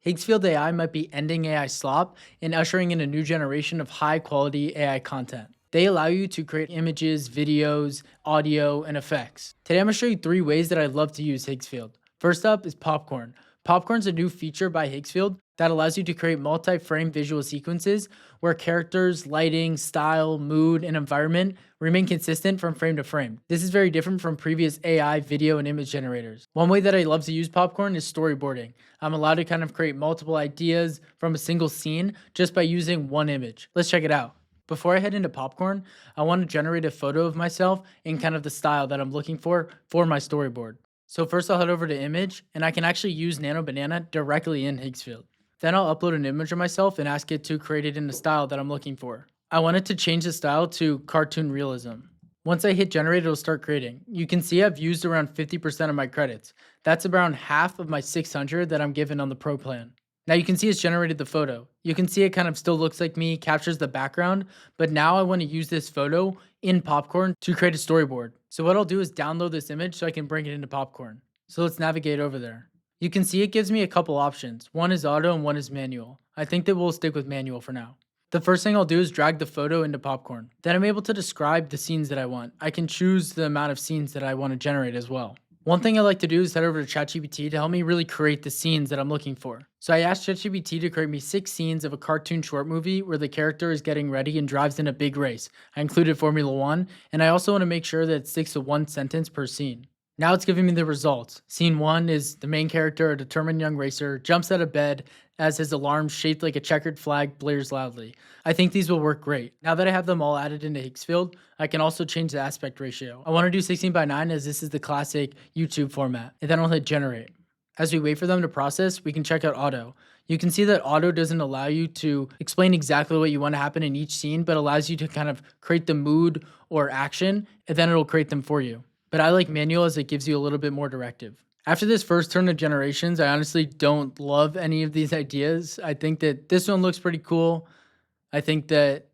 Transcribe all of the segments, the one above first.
Higgsfield AI might be ending AI slop and ushering in a new generation of high quality AI content. They allow you to create images, videos, audio, and effects. Today I'm going to show you 3 ways that I love to use Higgsfield. First up is Popcorn. Popcorn's a new feature by Higgsfield that allows you to create multi-frame visual sequences where characters, lighting, style, mood, and environment remain consistent from frame to frame. This is very different from previous AI video and image generators. One way that I love to use Popcorn is storyboarding. I'm allowed to kind of create multiple ideas from a single scene just by using one image. Let's check it out. Before I head into Popcorn, I want to generate a photo of myself in kind of the style that I'm looking for my storyboard. So first I'll head over to image, and I can actually use Nano Banana directly in Higgsfield. Then I'll upload an image of myself and ask it to create it in the style that I'm looking for. I want it to change the style to cartoon realism. Once I hit generate, it'll start creating. You can see I've used around 50% of my credits. That's around half of my 600 that I'm given on the Pro plan. Now you can see it's generated the photo. You can see it kind of still looks like me, captures the background, but now I want to use this photo in Popcorn to create a storyboard. So what I'll do is download this image so I can bring it into Popcorn. So let's navigate over there. You can see it gives me a couple options. One is auto and one is manual. I think that we'll stick with manual for now. The first thing I'll do is drag the photo into Popcorn. Then I'm able to describe the scenes that I want. I can choose the amount of scenes that I want to generate as well. One thing I like to do is head over to ChatGPT to help me really create the scenes that I'm looking for. So I asked ChatGPT to create me 6 scenes of a cartoon short movie where the character is getting ready and drives in a big race. I included Formula 1, and I also want to make sure that it sticks to 1 sentence per scene. Now it's giving me the results. Scene 1 is the main character, a determined young racer, jumps out of bed as his alarm shaped like a checkered flag blares loudly. I think these will work great. Now that I have them all added into Higgsfield, I can also change the aspect ratio. I want to do 16:9 as this is the classic YouTube format, and then I'll hit generate. As we wait for them to process, we can check out auto. You can see that auto doesn't allow you to explain exactly what you want to happen in each scene, but allows you to kind of create the mood or action, and then it'll create them for you. But I like manual as it gives you a little bit more directive. After this first turn of generations, I honestly don't love any of these ideas. I think that this one looks pretty cool. I think that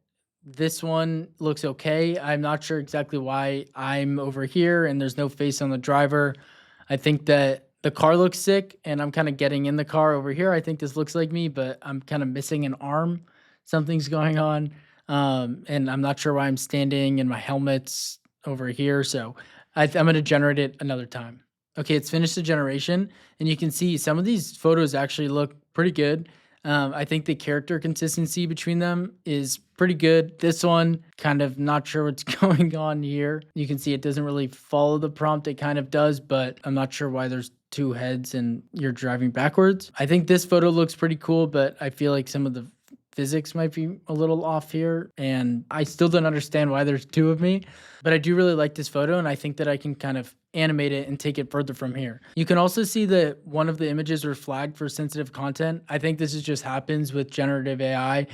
this one looks okay. I'm not sure exactly why I'm over here and there's no face on the driver. I think that the car looks sick and I'm kind of getting in the car over here. I think this looks like me, but I'm kind of missing an arm. Something's going on. And I'm not sure why I'm standing and my helmet's over here. So I'm going to generate it another time. Okay, it's finished the generation, and you can see some of these photos actually look pretty good. I think the character consistency between them is pretty good. This one, kind of not sure what's going on here. You can see it doesn't really follow the prompt. It kind of does, but I'm not sure why there's 2 heads and you're driving backwards. I think this photo looks pretty cool, but I feel like some of the physics might be a little off here, and I still don't understand why there's 2 of me, but I do really like this photo, and I think that I can kind of animate it and take it further from here. You can also see that one of the images were flagged for sensitive content. I think this just happens with generative AI,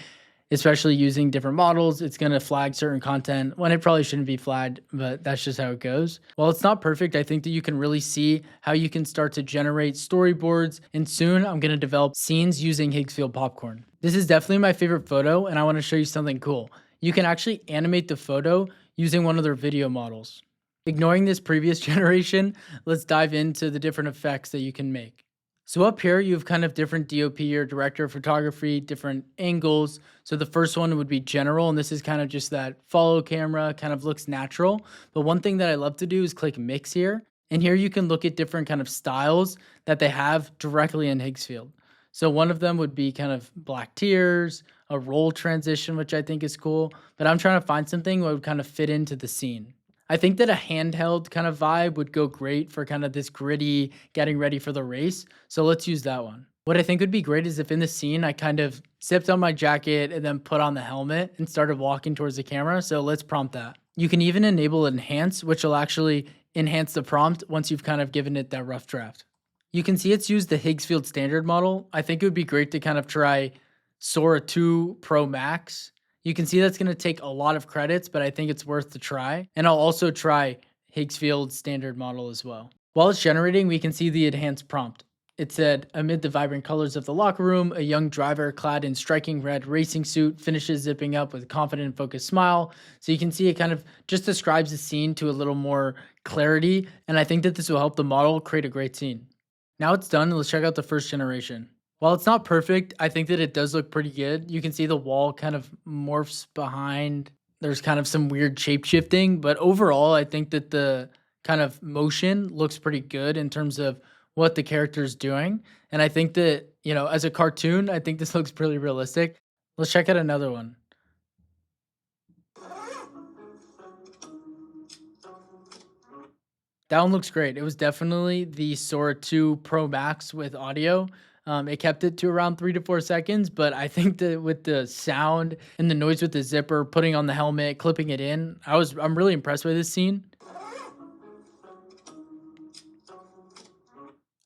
especially using different models. It's going to flag certain content when it probably shouldn't be flagged, but that's just how it goes. While it's not perfect, I think that you can really see how you can start to generate storyboards, and soon I'm going to develop scenes using Higgsfield Popcorn. This is definitely my favorite photo, and I want to show you something cool. You can actually animate the photo using one of their video models. Ignoring this previous generation, let's dive into the different effects that you can make. So up here, you have kind of different DOP or director of photography, different angles. So the first one would be general, and this is kind of just that follow camera, kind of looks natural. But one thing that I love to do is click mix here. And here you can look at different kind of styles that they have directly in Higgsfield. So one of them would be kind of black tears, a roll transition, which I think is cool. But I'm trying to find something that would kind of fit into the scene. I think that a handheld kind of vibe would go great for kind of this gritty, getting ready for the race. So let's use that one. What I think would be great is if in the scene, I kind of zipped on my jacket and then put on the helmet and started walking towards the camera. So let's prompt that. You can even enable enhance, which will actually enhance the prompt once you've kind of given it that rough draft. You can see it's used the Higsfield standard model. I think it would be great to kind of try Sora 2 Pro Max. You can see that's going to take a lot of credits, but I think it's worth to try. And I'll also try Higgsfield standard model as well. While it's generating, we can see the enhanced prompt. It said, amid the vibrant colors of the locker room, a young driver clad in striking red racing suit finishes zipping up with a confident and focused smile. So you can see it kind of just describes the scene to a little more clarity. And I think that this will help the model create a great scene. Now it's done. Let's check out the first generation. While it's not perfect, I think that it does look pretty good. You can see the wall kind of morphs behind. There's kind of some weird shape shifting, but overall, I think that the kind of motion looks pretty good in terms of what the character is doing. And I think that, as a cartoon, I think this looks pretty realistic. Let's check out another one. That one looks great. It was definitely the Sora 2 Pro Max with audio. It kept it to around 3 to 4 seconds, but I think that with the sound and the noise with the zipper, putting on the helmet, clipping it in, I'm really impressed with this scene.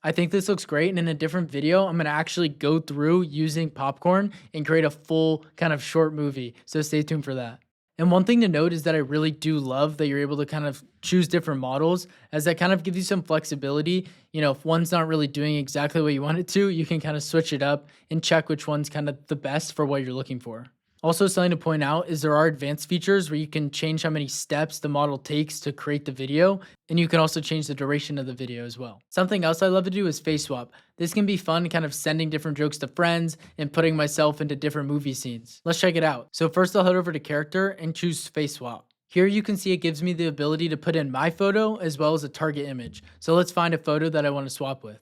I think this looks great. And in a different video, I'm gonna actually go through using popcorn and create a full kind of short movie. So stay tuned for that. And one thing to note is that I really do love that you're able to kind of choose different models, as that kind of gives you some flexibility. If one's not really doing exactly what you want it to, you can kind of switch it up and check which one's kind of the best for what you're looking for. Also, something to point out is there are advanced features where you can change how many steps the model takes to create the video, and you can also change the duration of the video as well. Something else I love to do is face swap. This can be fun, kind of sending different jokes to friends and putting myself into different movie scenes. Let's check it out. So first I'll head over to character and choose face swap. Here you can see it gives me the ability to put in my photo as well as a target image. So let's find a photo that I want to swap with.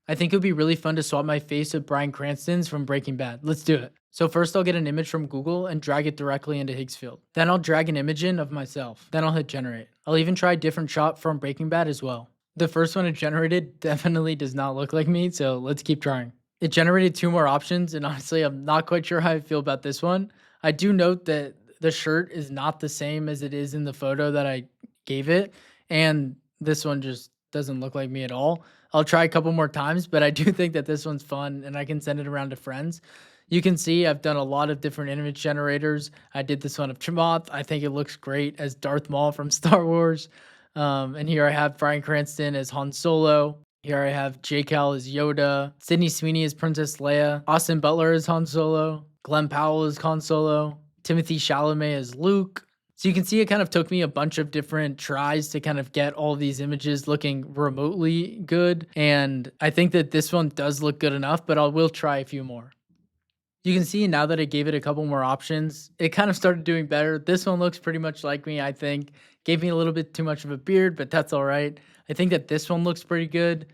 I think it would be really fun to swap my face with Bryan Cranston's from Breaking Bad. Let's do it. So first I'll get an image from Google and drag it directly into Higgsfield. Then I'll drag an image in of myself. Then I'll hit generate. I'll even try a different shot from Breaking Bad as well. The first one it generated definitely does not look like me, so let's keep trying. It generated 2 more options, and honestly, I'm not quite sure how I feel about this one. I do note that the shirt is not the same as it is in the photo that I gave it, and this one just doesn't look like me at all. I'll try a couple more times, but I do think that this one's fun and I can send it around to friends. You can see I've done a lot of different image generators. I did this one of Chimoth. I think it looks great as Darth Maul from Star Wars. And here I have Bryan Cranston as Han Solo. Here I have J. Cal as Yoda. Sydney Sweeney as Princess Leia. Austin Butler as Han Solo. Glenn Powell as Han Solo. Timothy Chalamet as Luke. So you can see it kind of took me a bunch of different tries to kind of get all of these images looking remotely good. And I think that this one does look good enough, but I will try a few more. You can see now that I gave it a couple more options, it kind of started doing better. This one looks pretty much like me, I think. Gave me a little bit too much of a beard, but that's all right. I think that this one looks pretty good.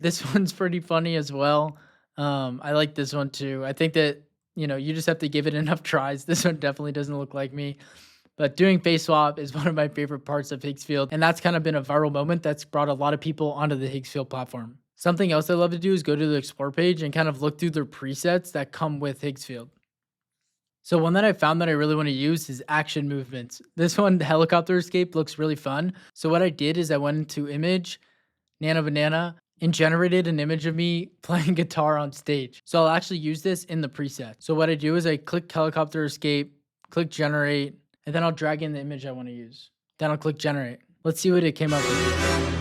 This one's pretty funny as well. I like this one too. I think that, you just have to give it enough tries. This one definitely doesn't look like me. But doing face swap is one of my favorite parts of Higsfield, and that's kind of been a viral moment that's brought a lot of people onto the Higsfield platform. Something else I love to do is go to the explore page and kind of look through their presets that come with Higsfield. So one that I found that I really want to use is action movements. This one, the helicopter escape, looks really fun. So what I did is I went into image, Nano Banana, and generated an image of me playing guitar on stage. So I'll actually use this in the preset. So what I do is I click helicopter escape, click generate, and then I'll drag in the image I want to use. Then I'll click generate. Let's see what it came up with.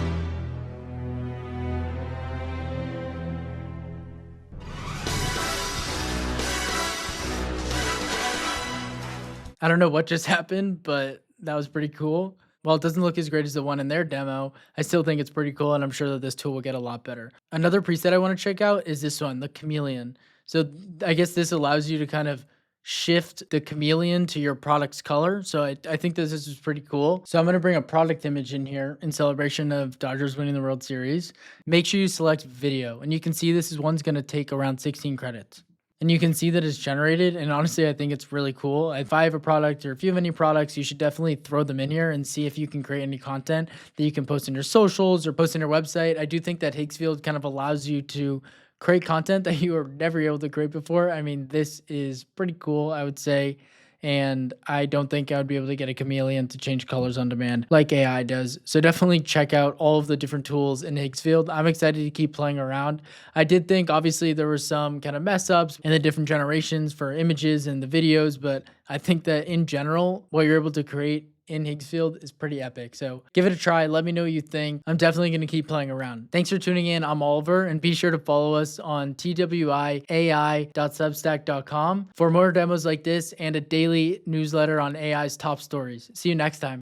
I don't know what just happened, but that was pretty cool. While it doesn't look as great as the one in their demo, I still think it's pretty cool, and I'm sure that this tool will get a lot better. Another preset I want to check out is this one, the chameleon. So I guess this allows you to kind of shift the chameleon to your product's color. So I think this is pretty cool. So I'm going to bring a product image in here in celebration of Dodgers winning the World Series. Make sure you select video, and you can see this is one's going to take around 16 credits. And you can see that it's generated, and honestly, I think it's really cool. If I have a product or if you have any products, you should definitely throw them in here and see if you can create any content that you can post in your socials or post on your website. I do think that Higgsfield kind of allows you to create content that you were never able to create before. I mean, this is pretty cool, I would say. And I don't think I would be able to get a chameleon to change colors on demand like AI does. So definitely check out all of the different tools in Higgsfield. I'm excited to keep playing around. I did think obviously there were some kind of mess ups in the different generations for images and the videos, but I think that in general, what you're able to create in Higgsfield is pretty epic. So give it a try. Let me know what you think. I'm definitely going to keep playing around. Thanks for tuning in. I'm Oliver, and be sure to follow us on twiai.substack.com for more demos like this and a daily newsletter on AI's top stories. See you next time.